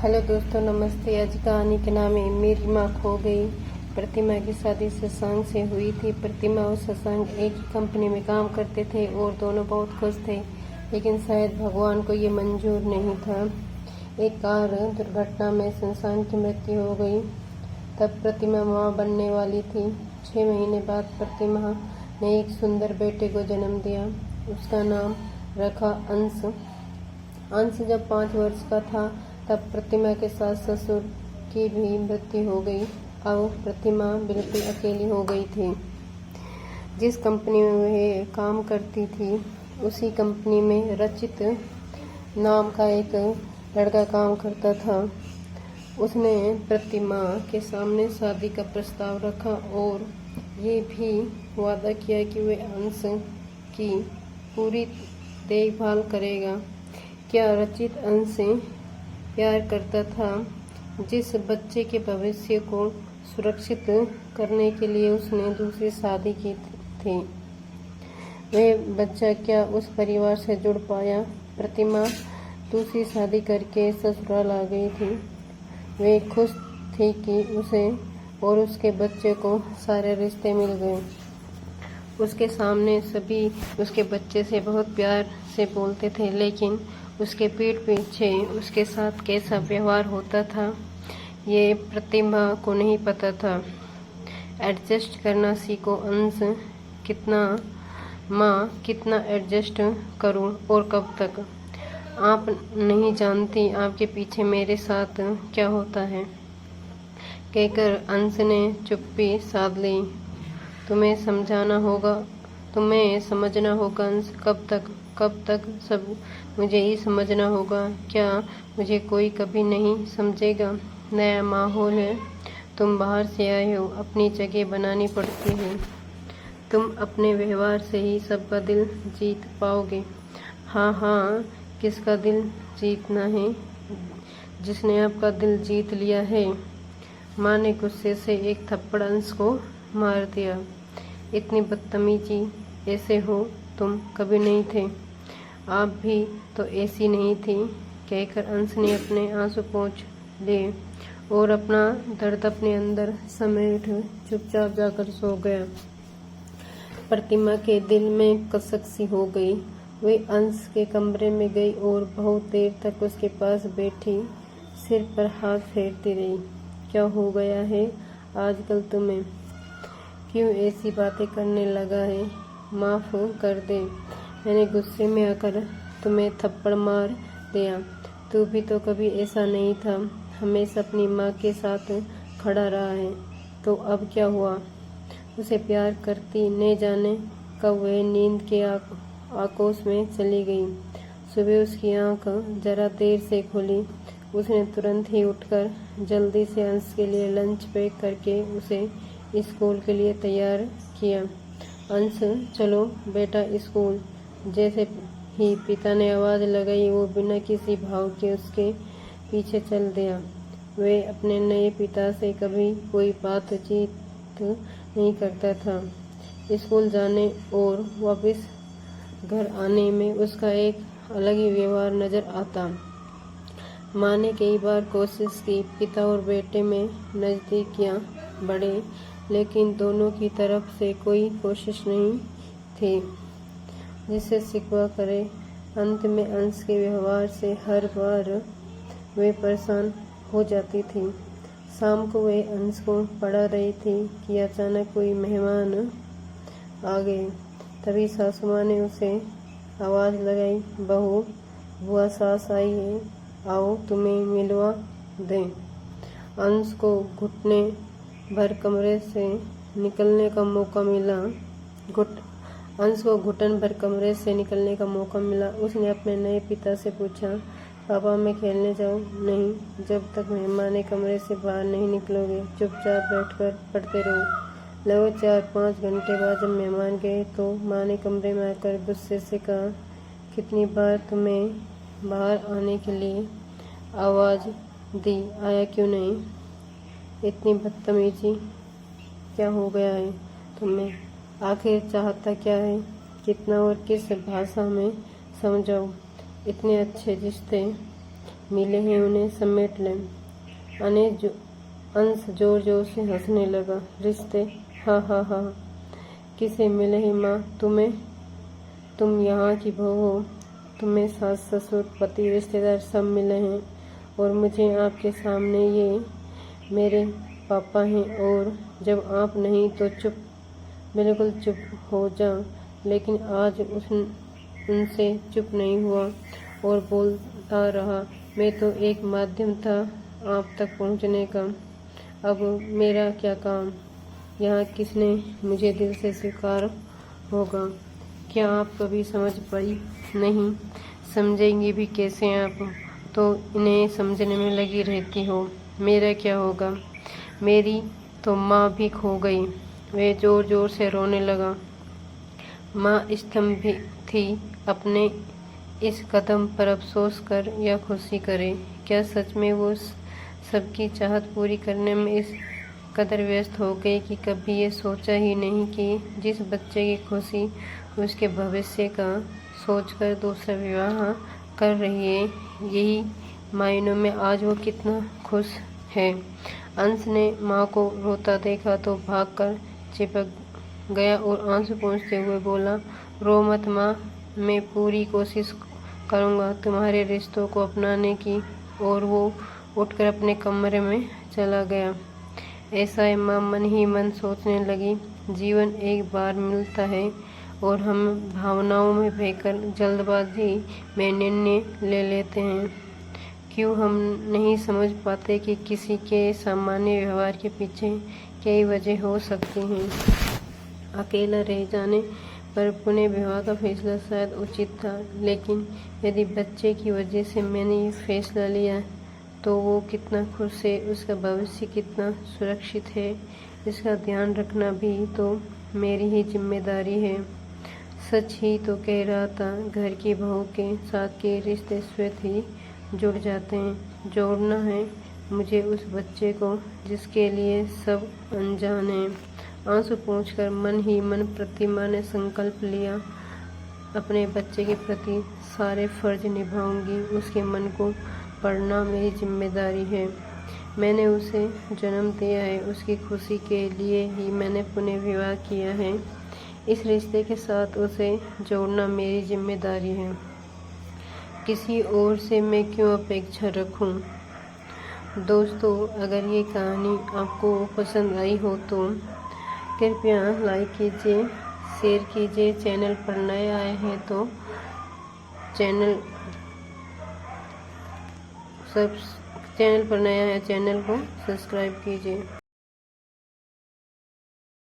Hello दोस्तों, नमस्ते। आज कहानी के नाम है मेरी माँ खो गई। प्रतिमा की शादी शशांक से हुई थी। प्रतिमा और शशांक एक ही कंपनी में काम करते थे और दोनों बहुत खुश थे, लेकिन शायद भगवान को ये मंजूर नहीं था। एक कार दुर्घटना में शशांक की मृत्यु हो गई। तब प्रतिमा माँ बनने वाली थी। 6 महीने बाद प्रतिमा ने एक सुंदर बेटे को जन्म दिया। उसका नाम रखा अंश। अंश जब 5 वर्ष का था तब प्रतिमा के सास ससुर की भी मृत्यु हो गई। अब प्रतिमा बिल्कुल अकेली हो गई थी। जिस कंपनी में वह काम करती थी उसी कंपनी में रचित नाम का एक लड़का काम करता था। उसने प्रतिमा के सामने शादी का प्रस्ताव रखा और ये भी वादा किया कि वह अंश की पूरी देखभाल करेगा। क्या रचित अंश से प्यार करता था? जिस बच्चे के भविष्य को सुरक्षित करने के लिए उसने दूसरी शादी की थी, वह बच्चा क्या उस परिवार से जुड़ पाया? प्रतिमा दूसरी शादी करके ससुराल आ गई थी। वह खुश थी कि उसे और उसके बच्चे को सारे रिश्ते मिल गए। उसके सामने सभी उसके बच्चे से बहुत प्यार से बोलते थे, लेकिन उसके पीठ पीछे उसके साथ कैसा व्यवहार होता था ये प्रतिमा को नहीं पता था। एडजस्ट करना सीखो अंश। कितना एडजस्ट करूं और कब तक? आप नहीं जानती आपके पीछे मेरे साथ क्या होता है, कहकर अंश ने चुप्पी साध ली। तुम्हें समझना होगा अंश। कब तक सब मुझे ही समझना होगा? क्या मुझे कोई कभी नहीं समझेगा? नया माहौल है, तुम बाहर से आए हो, अपनी जगह बनानी पड़ती है। तुम अपने व्यवहार से ही सबका दिल जीत पाओगे। हाँ, किसका दिल जीतना है? जिसने आपका दिल जीत लिया है। माँ ने गुस्से से एक थप्पड़ अंश को मार दिया। इतनी बदतमीजी ऐसे हो तुम कभी नहीं थे। आप भी तो ऐसी नहीं थी, कहकर अंश ने अपने आंसू पोंछ लिए और अपना दर्द अपने अंदर समेट चुपचाप जाकर सो गया। प्रतिमा के दिल में कसक सी हो गई। वे अंश के कमरे में गई और बहुत देर तक उसके पास बैठी सिर पर हाथ फेरती रही। क्या हो गया है आजकल तुम्हें? क्यों ऐसी बातें करने लगा है? माफ कर दे, मैंने गुस्से में आकर तुम्हें थप्पड़ मार दिया। तू भी तो कभी ऐसा नहीं था, हमेशा अपनी माँ के साथ खड़ा रहा है। तो अब क्या हुआ? उसे प्यार करती न जाने कब वह नींद के आकोश में चली गई। सुबह उसकी आंख जरा देर से खुली। उसने तुरंत ही उठकर जल्दी से अंश के लिए लंच पैक करके उसे स्कूल के लिए तैयार किया। अंश, चलो बेटा स्कूल। जैसे ही पिता ने आवाज़ लगाई वो बिना किसी भाव के उसके पीछे चल दिया। वह अपने नए पिता से कभी कोई बातचीत नहीं करता था। स्कूल जाने और वापस घर आने में उसका एक अलग ही व्यवहार नजर आता। माँ ने कई बार कोशिश की पिता और बेटे में नज़दीकियाँ बढ़े, लेकिन दोनों की तरफ से कोई कोशिश नहीं थी जिससे शिकवा करे। अंत में अंश के व्यवहार से हर बार वे परेशान हो जाती थी। शाम को वे अंश को पढ़ा रही थी कि अचानक कोई मेहमान आ गए। तभी सासू माँ ने उसे आवाज़ लगाई, बहू, बुआ सास आई है, आओ तुम्हें मिलवा दें। अंश को घुटने भर कमरे से निकलने का मौका मिला। उसने अपने नए पिता से पूछा, पापा मैं खेलने जाऊं? नहीं, जब तक मेहमान कमरे से बाहर नहीं निकलोगे चुपचाप बैठकर पढ़ते रहो। लगभग 4-5 घंटे बाद जब मेहमान गए तो माँ ने कमरे में आकर गुस्से से कहा, कितनी बार तुम्हें बाहर आने के लिए आवाज़ दी, आया क्यों नहीं? इतनी बदतमीजी, क्या हो गया है तुम्हें? आखिर चाहता क्या है? कितना और किस भाषा में समझाऊं? इतने अच्छे रिश्ते मिले हैं उन्हें समेट लें। अंश जोर जोर से हंसने लगा। रिश्ते, हा हा हा। किसे मिले हैं माँ? तुम्हें। तुम यहाँ की बहू हो, तुम्हें सास ससुर पति रिश्तेदार सब मिले हैं, और मुझे आपके सामने ये मेरे पापा हैं, और जब आप नहीं तो चुप, बिल्कुल चुप हो जाओ। लेकिन आज उनसे चुप नहीं हुआ और बोलता रहा। मैं तो एक माध्यम था आप तक पहुँचने का। अब मेरा क्या काम? यहाँ किसने मुझे दिल से स्वीकार होगा? क्या आप कभी समझ पाई? नहीं समझेंगी भी कैसे आप? तो इन्हें समझने में लगी रहती हो। मेरा क्या होगा? मेरी तो माँ भी खो गई। वह जोर जोर से रोने लगा। माँ स्तंभित थी। अपने इस कदम पर अफसोस कर या खुशी करे? क्या सच में वो सबकी चाहत पूरी करने में इस कदर व्यस्त हो गई कि कभी ये सोचा ही नहीं कि जिस बच्चे की खुशी उसके भविष्य का सोचकर दूसरा विवाह कर रही है, यही मायनों में आज वो कितना खुश है। अंश ने माँ को रोता देखा तो भागकर चिपक गया और आंसू पोंछते हुए बोला, रो मत माँ, मैं पूरी कोशिश करूँगा तुम्हारे रिश्तों को अपनाने की। और वो उठकर अपने कमरे में चला गया। ऐसा है माँ मन ही मन सोचने लगी, जीवन एक बार मिलता है और हम भावनाओं में बहकर जल्दबाजी में निर्णय ले लेते हैं। क्यों हम नहीं समझ पाते कि किसी के सामान्य व्यवहार के पीछे कई वजह हो सकती हैं। अकेला रह जाने पर पुनः विवाह का फैसला शायद उचित था, लेकिन यदि बच्चे की वजह से मैंने ये फैसला लिया तो वो कितना खुश है, उसका भविष्य कितना सुरक्षित है, इसका ध्यान रखना भी तो मेरी ही जिम्मेदारी है। सच ही तो कह रहा था, घर की बहू के साथ के रिश्ते स्वतः ही जुड़ जाते हैं। जोड़ना है मुझे उस बच्चे को जिसके लिए सब अनजान है। आंसू पोंछकर मन ही मन प्रतिमा ने संकल्प लिया, अपने बच्चे के प्रति सारे फर्ज निभाऊंगी। उसके मन को पढ़ना मेरी जिम्मेदारी है। मैंने उसे जन्म दिया है, उसकी खुशी के लिए ही मैंने पुनः विवाह किया है। इस रिश्ते के साथ उसे जोड़ना मेरी जिम्मेदारी है। किसी और से मैं क्यों अपेक्षा रखूं? दोस्तों, अगर ये कहानी आपको पसंद आई हो तो कृपया लाइक कीजिए, शेयर कीजिए। चैनल पर नए आए हैं तो चैनल पर नया है, चैनल को सब्सक्राइब कीजिए।